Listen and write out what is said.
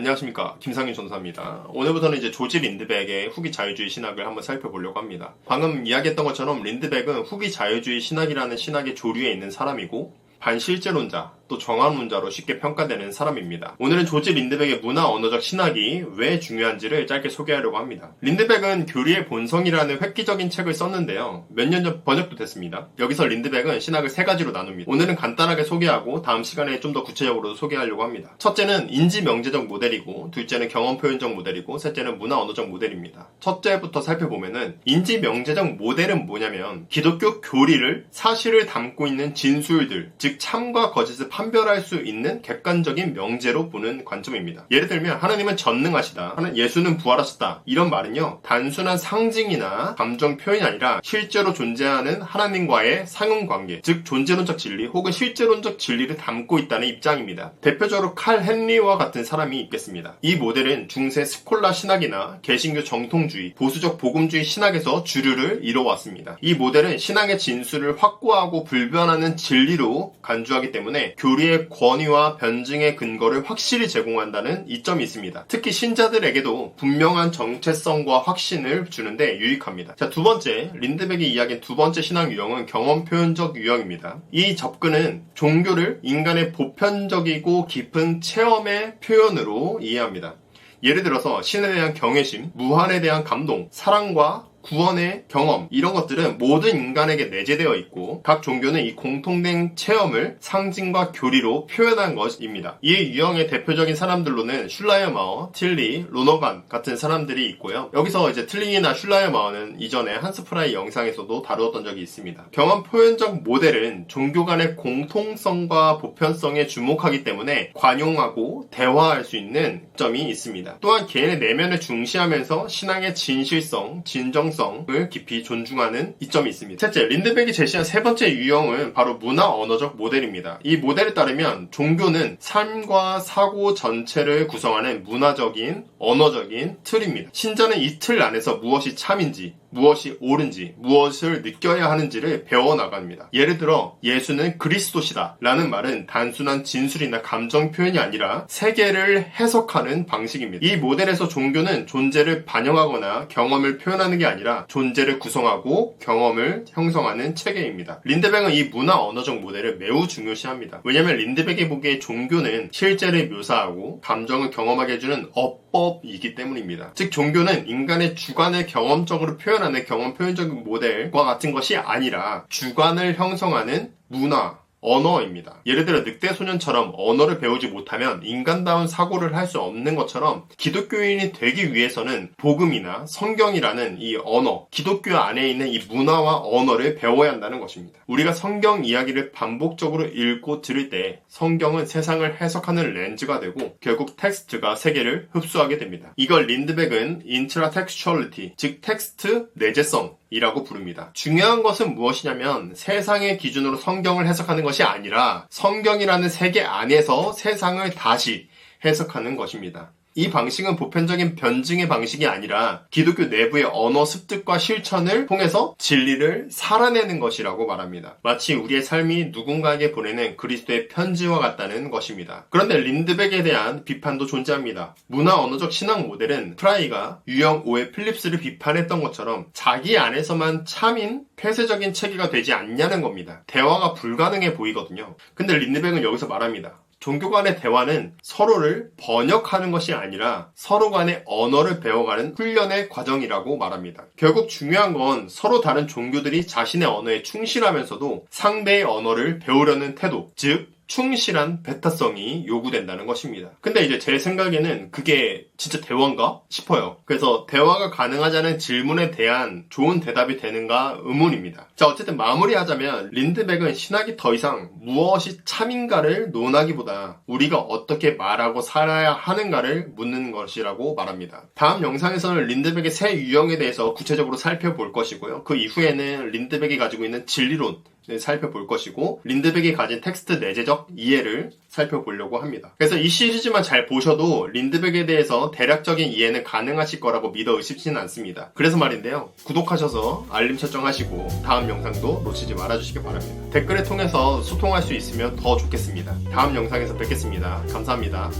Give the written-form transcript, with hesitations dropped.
안녕하십니까, 김상윤 전사입니다. 오늘부터는 이제 조지 린드백의 후기 자유주의 신학을 한번 살펴보려고 합니다. 방금 이야기했던 것처럼 린드백은 후기 자유주의 신학이라는 신학의 조류에 있는 사람이고 반실제론자, 또 정황론자로 쉽게 평가되는 사람입니다. 오늘은 조지 린드백의 문화 언어적 신학이 왜 중요한지를 짧게 소개하려고 합니다. 린드백은 교리의 본성이라는 획기적인 책을 썼는데요. 몇 년 전 번역도 됐습니다. 여기서 린드백은 신학을 세 가지로 나눕니다. 오늘은 간단하게 소개하고 다음 시간에 좀 더 구체적으로 소개하려고 합니다. 첫째는 인지명제적 모델이고, 둘째는 경험표현적 모델이고, 셋째는 문화 언어적 모델입니다. 첫째부터 살펴보면은 인지명제적 모델은 뭐냐면 기독교 교리를 사실을 담고 있는 진술들, 즉 참과 거짓을 판별할 수 있는 객관적인 명제로 보는 관점입니다. 예를 들면 하나님은 전능하시다, 예수는 부활하셨다, 이런 말은요, 단순한 상징이나 감정 표현이 아니라 실제로 존재하는 하나님과의 상응관계, 즉 존재론적 진리 혹은 실제론적 진리를 담고 있다는 입장입니다. 대표적으로 칼 헨리와 같은 사람이 있겠습니다. 이 모델은 중세 스콜라 신학이나 개신교 정통주의, 보수적 복음주의 신학에서 주류를 이뤄왔습니다. 이 모델은 신앙의 진술을 확고하고 불변하는 진리로 간주하기 때문에 교리의 권위와 변증의 근거를 확실히 제공한다는 이점이 있습니다. 특히 신자들에게도 분명한 정체성과 확신을 주는데 유익합니다. 자, 두 번째, 린드백이 이야기한 두 번째 신학 유형은 경험 표현적 유형입니다. 이 접근은 종교를 인간의 보편적이고 깊은 체험의 표현으로 이해합니다. 예를 들어서 신에 대한 경외심, 무한에 대한 감동, 사랑과 구원의 경험, 이런 것들은 모든 인간에게 내재되어 있고 각 종교는 이 공통된 체험을 상징과 교리로 표현한 것입니다. 이 유형의 대표적인 사람들로는 슐라이어마어, 틸리, 로너간 같은 사람들이 있고요. 여기서 이제 틸리나 슐라이어마어는 이전에 한스프라이 영상에서도 다루었던 적이 있습니다. 경험 표현적 모델은 종교 간의 공통성과 보편성에 주목하기 때문에 관용하고 대화할 수 있는 점이 있습니다. 또한 개인의 내면을 중시하면서 신앙의 진실성, 진정성을 깊이 존중하는 이점이 있습니다. 셋째, 린드백이 제시한 세 번째 유형은 바로 문화 언어적 모델입니다. 이 모델에 따르면 종교는 삶과 사고 전체를 구성하는 문화적인, 언어적인 틀입니다. 신자는 이 틀 안에서 무엇이 참인지, 무엇이 옳은지, 무엇을 느껴야 하는지를 배워나갑니다. 예를 들어 예수는 그리스도시다 라는 말은 단순한 진술이나 감정 표현이 아니라 세계를 해석하는 방식입니다. 이 모델에서 종교는 존재를 반영하거나 경험을 표현하는 게 아니라 존재를 구성하고 경험을 형성하는 체계입니다. 린드백은 이 문화 언어적 모델을 매우 중요시합니다. 왜냐하면 린드백이 보기에 종교는 실제를 묘사하고 감정을 경험하게 해주는 어법이기 때문입니다. 즉 종교는 인간의 주관을 경험적으로 표현하는 경험 표현적인 모델과 같은 것이 아니라 주관을 형성하는 문화, 언어입니다. 예를 들어 늑대 소년처럼 언어를 배우지 못하면 인간다운 사고를 할 수 없는 것처럼 기독교인이 되기 위해서는 복음이나 성경이라는 이 언어, 기독교 안에 있는 이 문화와 언어를 배워야 한다는 것입니다. 우리가 성경 이야기를 반복적으로 읽고 들을 때 성경은 세상을 해석하는 렌즈가 되고 결국 텍스트가 세계를 흡수하게 됩니다. 이걸 린드백은 인트라텍스추얼리티, 즉 텍스트 내재성 이라고 부릅니다. 중요한 것은 무엇이냐면 세상의 기준으로 성경을 해석하는 것이 아니라 성경이라는 세계 안에서 세상을 다시 해석하는 것입니다. 이 방식은 보편적인 변증의 방식이 아니라 기독교 내부의 언어 습득과 실천을 통해서 진리를 살아내는 것이라고 말합니다. 마치 우리의 삶이 누군가에게 보내는 그리스도의 편지와 같다는 것입니다. 그런데 린드백에 대한 비판도 존재합니다. 문화 언어적 신학 모델은 프라이가 유형 5의 필립스를 비판했던 것처럼 자기 안에서만 참인 폐쇄적인 체계가 되지 않냐는 겁니다. 대화가 불가능해 보이거든요. 근데 린드백은 여기서 말합니다. 종교 간의 대화는 서로를 번역하는 것이 아니라 서로 간의 언어를 배워가는 훈련의 과정이라고 말합니다. 결국 중요한 건 서로 다른 종교들이 자신의 언어에 충실하면서도 상대의 언어를 배우려는 태도, 즉 충실한 배타성이 요구된다는 것입니다. 근데 이제 제 생각에는 그게 진짜 대화인가 싶어요. 그래서 대화가 가능하자는 질문에 대한 좋은 대답이 되는가 의문입니다. 자, 어쨌든 마무리하자면 린드백은 신학이 더 이상 무엇이 참인가를 논하기보다 우리가 어떻게 말하고 살아야 하는가를 묻는 것이라고 말합니다. 다음 영상에서는 린드백의 세 유형에 대해서 구체적으로 살펴볼 것이고요. 그 이후에는 린드백이 가지고 있는 진리론 살펴볼 것이고 린드백이 가진 텍스트 내재적 이해를 살펴보려고 합니다. 그래서 이 시리즈만 잘 보셔도 린드백에 대해서 대략적인 이해는 가능하실 거라고 믿어 의심치는 않습니다. 그래서 말인데요, 구독하셔서 알림 설정하시고 다음 영상도 놓치지 말아주시기 바랍니다. 댓글을 통해서 소통할 수 있으면 더 좋겠습니다. 다음 영상에서 뵙겠습니다. 감사합니다.